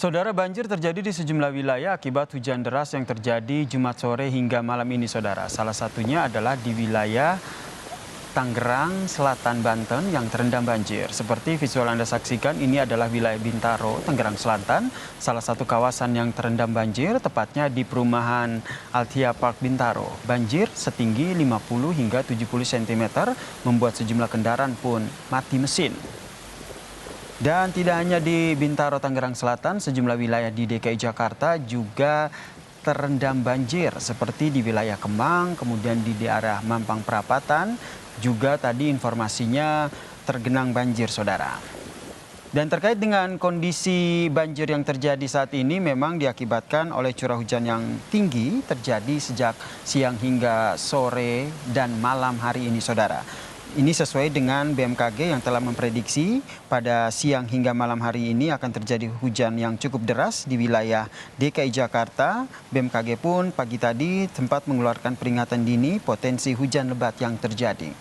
Saudara, banjir terjadi di sejumlah wilayah akibat hujan deras yang terjadi Jumat sore hingga malam ini, saudara. Salah satunya adalah di wilayah Tangerang Selatan, Banten yang terendam banjir. Seperti visual Anda saksikan, ini adalah wilayah Bintaro, Tangerang Selatan, salah satu kawasan yang terendam banjir, tepatnya di perumahan Althea Park Bintaro. Banjir setinggi 50 hingga 70 cm membuat sejumlah kendaraan pun mati mesin. Dan tidak hanya di Bintaro, Tangerang Selatan, sejumlah wilayah di DKI Jakarta juga terendam banjir seperti di wilayah Kemang, kemudian di daerah Mampang Perapatan, juga tadi informasinya tergenang banjir, saudara. Dan terkait dengan kondisi banjir yang terjadi saat ini memang diakibatkan oleh curah hujan yang tinggi terjadi sejak siang hingga sore dan malam hari ini, saudara. Ini sesuai dengan BMKG yang telah memprediksi pada siang hingga malam hari ini akan terjadi hujan yang cukup deras di wilayah DKI Jakarta. BMKG pun pagi tadi sempat mengeluarkan peringatan dini potensi hujan lebat yang terjadi.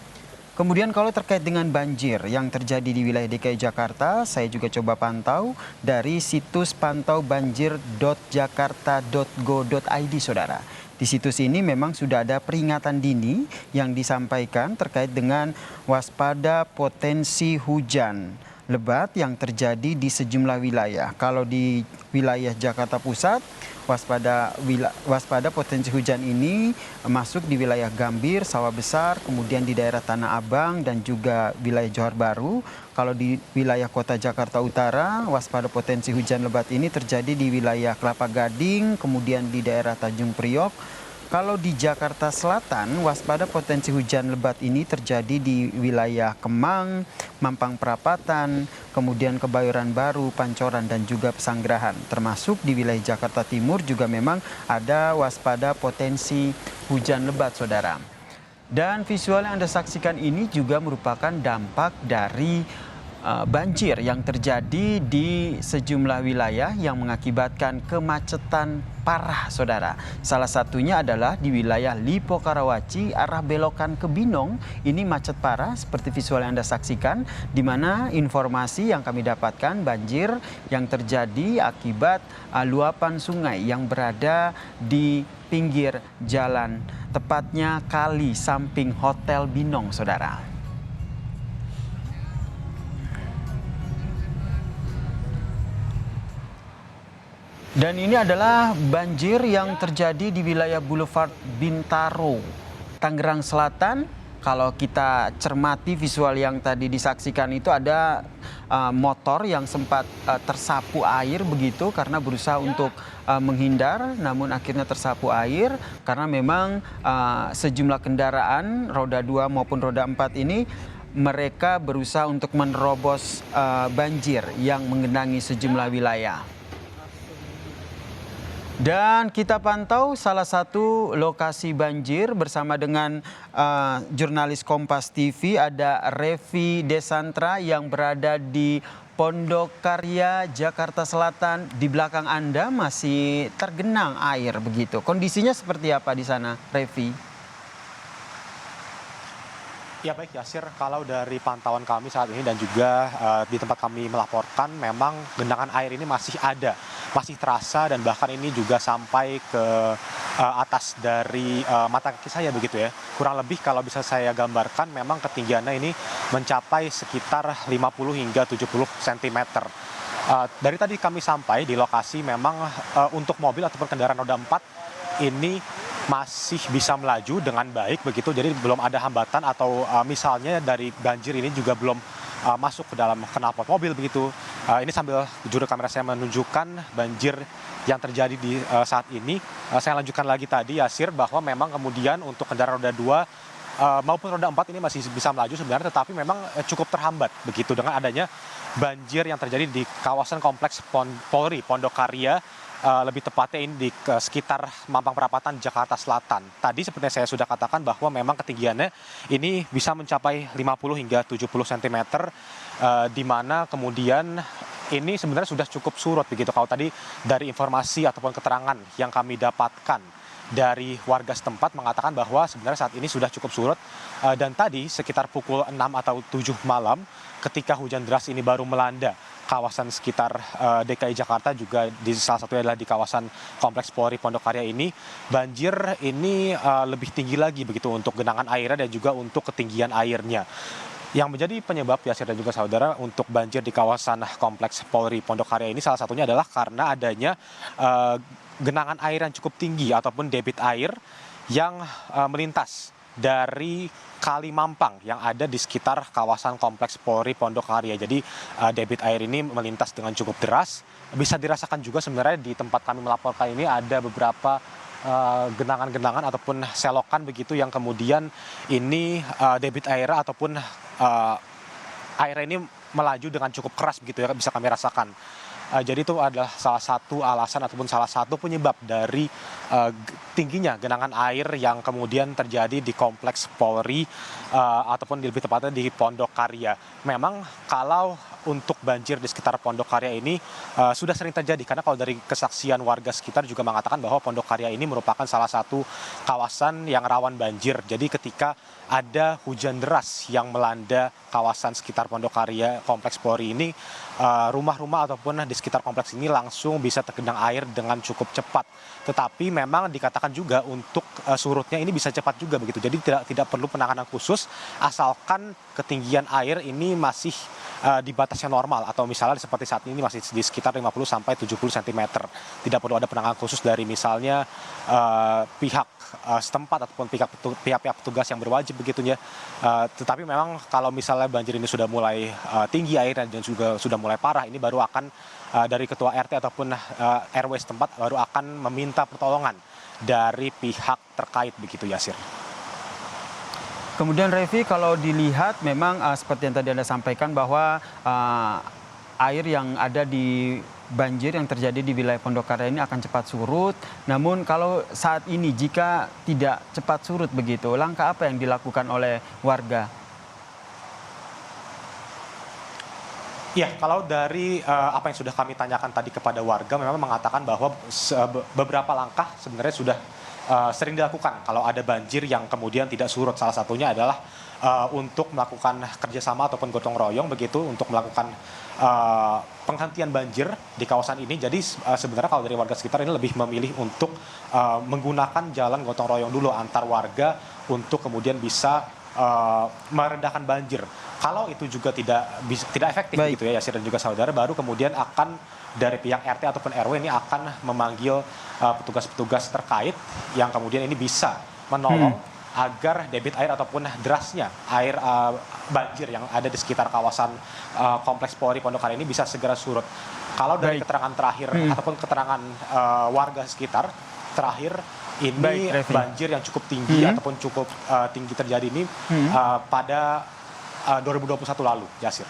Kemudian kalau terkait dengan banjir yang terjadi di wilayah DKI Jakarta, saya juga coba pantau dari situs pantaubanjir.jakarta.go.id, saudara. Di situs ini memang sudah ada peringatan dini yang disampaikan terkait dengan waspada potensi hujan lebat yang terjadi di sejumlah wilayah. Kalau di wilayah Jakarta Pusat, waspada potensi hujan ini masuk di wilayah Gambir, Sawah Besar, kemudian di daerah Tanah Abang dan juga wilayah Johar Baru. Kalau di wilayah Kota Jakarta Utara, waspada potensi hujan lebat ini terjadi di wilayah Kelapa Gading, kemudian di daerah Tanjung Priok. Kalau di Jakarta Selatan, waspada potensi hujan lebat ini terjadi di wilayah Kemang, Mampang Perapatan, kemudian Kebayoran Baru, Pancoran, dan juga Pesanggerahan. Termasuk di wilayah Jakarta Timur juga memang ada waspada potensi hujan lebat, saudara. Dan visual yang Anda saksikan ini juga merupakan dampak dari banjir yang terjadi di sejumlah wilayah yang mengakibatkan kemacetan parah, saudara. Salah satunya adalah di wilayah Lipo Karawaci arah belokan ke Binong. Ini macet parah seperti visual yang Anda saksikan, di mana informasi yang kami dapatkan banjir yang terjadi akibat luapan sungai yang berada di pinggir jalan, tepatnya kali samping Hotel Binong, saudara. Dan ini adalah banjir yang terjadi di wilayah Boulevard Bintaro, Tangerang Selatan. Kalau kita cermati visual yang tadi disaksikan itu ada motor yang sempat tersapu air begitu karena berusaha untuk menghindar, namun akhirnya tersapu air karena memang sejumlah kendaraan roda 2 maupun roda 4 ini mereka berusaha untuk menerobos banjir yang menggenangi sejumlah wilayah. Dan kita pantau salah satu lokasi banjir bersama dengan jurnalis Kompas TV, ada Revi Desantra yang berada di Pondok Karya, Jakarta Selatan. Di belakang Anda masih tergenang air begitu. Kondisinya seperti apa di sana, Revi? Ya baik Yasir, kalau dari pantauan kami saat ini dan juga di tempat kami melaporkan memang genangan air ini masih ada, masih terasa dan bahkan ini juga sampai ke atas dari mata kaki saya begitu ya. Kurang lebih kalau bisa saya gambarkan memang ketinggiannya ini mencapai sekitar 50 hingga 70 cm. Dari tadi kami sampai di lokasi memang untuk mobil ataupun kendaraan roda 4 ini masih bisa melaju dengan baik begitu, jadi belum ada hambatan atau misalnya dari banjir ini juga belum masuk ke dalam knalpot mobil begitu. Ini sambil juru kamera saya menunjukkan banjir yang terjadi di saat ini. Saya lanjutkan lagi tadi Yasir bahwa memang kemudian untuk kendaraan roda 2 maupun roda 4 ini masih bisa melaju sebenarnya, tetapi memang cukup terhambat begitu dengan adanya banjir yang terjadi di kawasan kompleks Polri Pondok Karya, lebih tepatnya ini di sekitar Mampang Perapatan, Jakarta Selatan. Tadi seperti saya sudah katakan bahwa memang ketinggiannya ini bisa mencapai 50 hingga 70 cm, di mana kemudian ini sebenarnya sudah cukup surut begitu. Kalau tadi dari informasi ataupun keterangan yang kami dapatkan dari warga setempat mengatakan bahwa sebenarnya saat ini sudah cukup surut, dan tadi sekitar pukul 6 atau 7 malam ketika hujan deras ini baru melanda kawasan sekitar DKI Jakarta, juga di salah satunya adalah di kawasan Kompleks Polri Pondok Karya ini, banjir ini lebih tinggi lagi begitu untuk genangan airnya dan juga untuk ketinggian airnya. Yang menjadi penyebab, Yasir dan juga saudara, untuk banjir di kawasan Kompleks Polri Pondok Karya ini salah satunya adalah karena adanya genangan air yang cukup tinggi ataupun debit air yang melintas dari Kali Mampang yang ada di sekitar kawasan Kompleks Polri Pondok Karya. Jadi debit air ini melintas dengan cukup deras. Bisa dirasakan juga sebenarnya di tempat kami melaporkan ini ada beberapa genangan-genangan ataupun selokan begitu yang kemudian ini debit air ataupun air ini melaju dengan cukup keras begitu ya, bisa kami rasakan. Jadi itu adalah salah satu alasan ataupun salah satu penyebab dari tingginya genangan air yang kemudian terjadi di Kompleks Polri ataupun lebih tepatnya di Pondok Karya. Memang kalau untuk banjir di sekitar Pondok Karya ini sudah sering terjadi, karena kalau dari kesaksian warga sekitar juga mengatakan bahwa Pondok Karya ini merupakan salah satu kawasan yang rawan banjir. Jadi ketika ada hujan deras yang melanda kawasan sekitar Pondok Karya Kompleks Polri ini, rumah-rumah ataupun di sekitar kompleks ini langsung bisa tergenang air dengan cukup cepat. Tetapi memang dikatakan juga untuk surutnya ini bisa cepat juga begitu. Jadi tidak perlu penanganan khusus asalkan ketinggian air ini masih di batasnya normal, atau misalnya seperti saat ini masih di sekitar 50 sampai 70 cm. Tidak perlu ada penanganan khusus dari misalnya pihak setempat ataupun pihak-pihak petugas yang berwajib begitunya. Tetapi memang kalau misalnya banjir ini sudah mulai tinggi air dan juga sudah mulai parah, ini baru akan dari ketua RT ataupun RW setempat baru akan meminta pertolongan dari pihak terkait begitu, Yasir. Kemudian Revi, kalau dilihat memang seperti yang tadi Anda sampaikan bahwa air yang ada di banjir yang terjadi di wilayah Pondok Karya ini akan cepat surut. Namun kalau saat ini jika tidak cepat surut begitu, langkah apa yang dilakukan oleh warga? Ya, kalau dari apa yang sudah kami tanyakan tadi kepada warga, memang mengatakan bahwa beberapa langkah sebenarnya sudah sering dilakukan kalau ada banjir yang kemudian tidak surut. Salah satunya adalah untuk melakukan kerjasama ataupun gotong royong begitu untuk melakukan penghentian banjir di kawasan ini. Jadi sebenarnya kalau dari warga sekitar ini lebih memilih untuk menggunakan jalan gotong royong dulu antar warga untuk kemudian bisa merendahkan banjir. Kalau itu juga tidak efektif gitu ya, Yasir dan juga saudara, baru kemudian akan dari pihak RT ataupun RW ini akan memanggil petugas-petugas terkait yang kemudian ini bisa menolong agar debit air ataupun derasnya air banjir yang ada di sekitar kawasan Kompleks Polri Pondok Karya ini bisa segera surut. Kalau dari keterangan terakhir ataupun keterangan warga sekitar terakhir, ini banjir yang cukup tinggi ataupun cukup tinggi terjadi ini pada 2021 lalu, Yasir.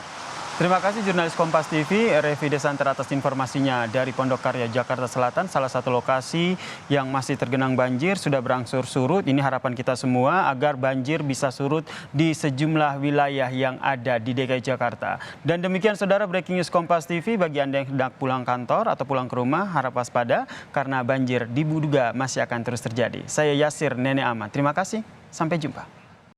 Terima kasih jurnalis Kompas TV, Revi Desanter atas informasinya dari Pondok Karya, Jakarta Selatan. Salah satu lokasi yang masih tergenang banjir sudah berangsur surut. Ini harapan kita semua agar banjir bisa surut di sejumlah wilayah yang ada di DKI Jakarta. Dan demikian saudara, breaking news Kompas TV. Bagi Anda yang hendak pulang kantor atau pulang ke rumah, harap waspada karena banjir diduga masih akan terus terjadi. Saya Yasir Nenek Ahmad. Terima kasih, sampai jumpa.